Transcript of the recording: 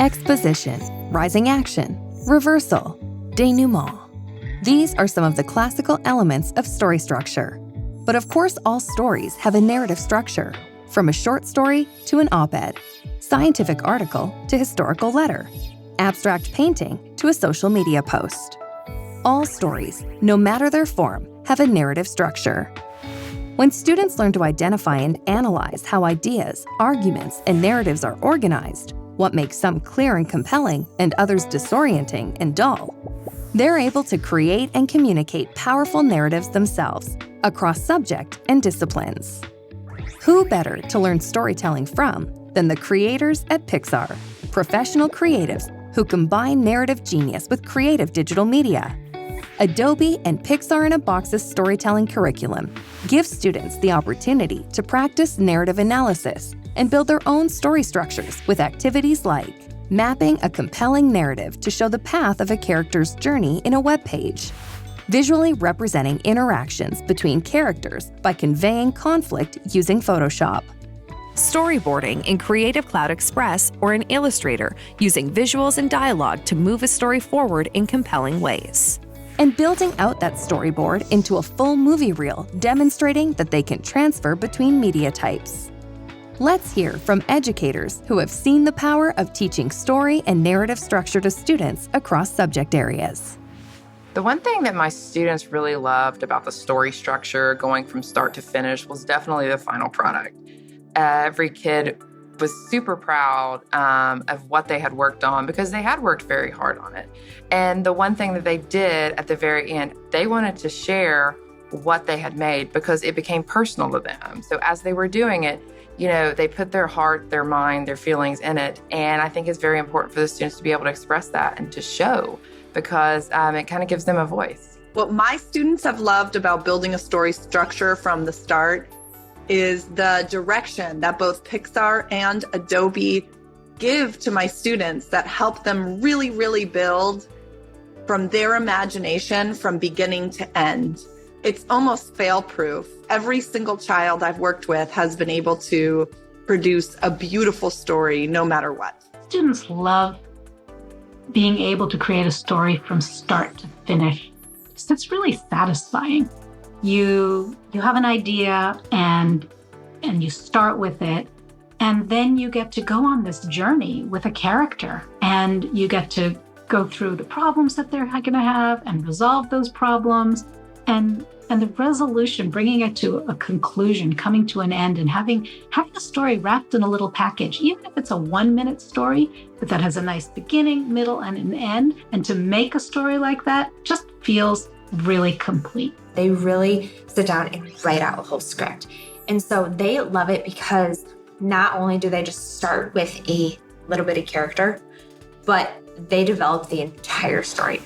exposition, rising action, reversal, denouement. These are some of the classical elements of story structure. But of course, all stories have a narrative structure, from a short story to an op-ed, scientific article to historical letter, abstract painting to a social media post. All stories, no matter their form, have a narrative structure. When students learn to identify and analyze how ideas, arguments, and narratives are organized, what makes some clear and compelling and others disorienting and dull, they're able to create and communicate powerful narratives themselves across subject and disciplines. Who better to learn storytelling from than the creators at Pixar, professional creatives who combine narrative genius with creative digital media? Adobe and Pixar in a Box's storytelling curriculum gives students the opportunity to practice narrative analysis and build their own story structures with activities like mapping a compelling narrative to show the path of a character's journey in a web page, visually representing interactions between characters by conveying conflict using Photoshop, storyboarding in Creative Cloud Express or in Illustrator using visuals and dialogue to move a story forward in compelling ways, and building out that storyboard into a full movie reel demonstrating that they can transfer between media types. Let's hear from educators who have seen the power of teaching story and narrative structure to students across subject areas. The one thing that my students really loved about the story structure going from start to finish was definitely the final product. Every kid was super proud of what they had worked on because they had worked very hard on it. And the one thing that they did at the very end, they wanted to share what they had made because it became personal to them. So as they were doing it, they put their heart, their mind, their feelings in it. And I think it's very important for the students to be able to express that and to show because it kind of gives them a voice. What my students have loved about building a story structure from the start is the direction that both Pixar and Adobe give to my students that help them really, really build from their imagination from beginning to end. It's almost fail-proof. Every single child I've worked with has been able to produce a beautiful story no matter what. Students love being able to create a story from start to finish. It's really satisfying. You have an idea and you start with it, and then you get to go on this journey with a character, and you get to go through the problems that they're going to have and resolve those problems. And the resolution, bringing it to a conclusion, coming to an end, and having a story wrapped in a little package, even if it's a 1-minute story, but that has a nice beginning, middle, and an end. And to make a story like that just feels really complete. They really sit down and write out a whole script. And so they love it because not only do they just start with a little bit of character, but they develop the entire story.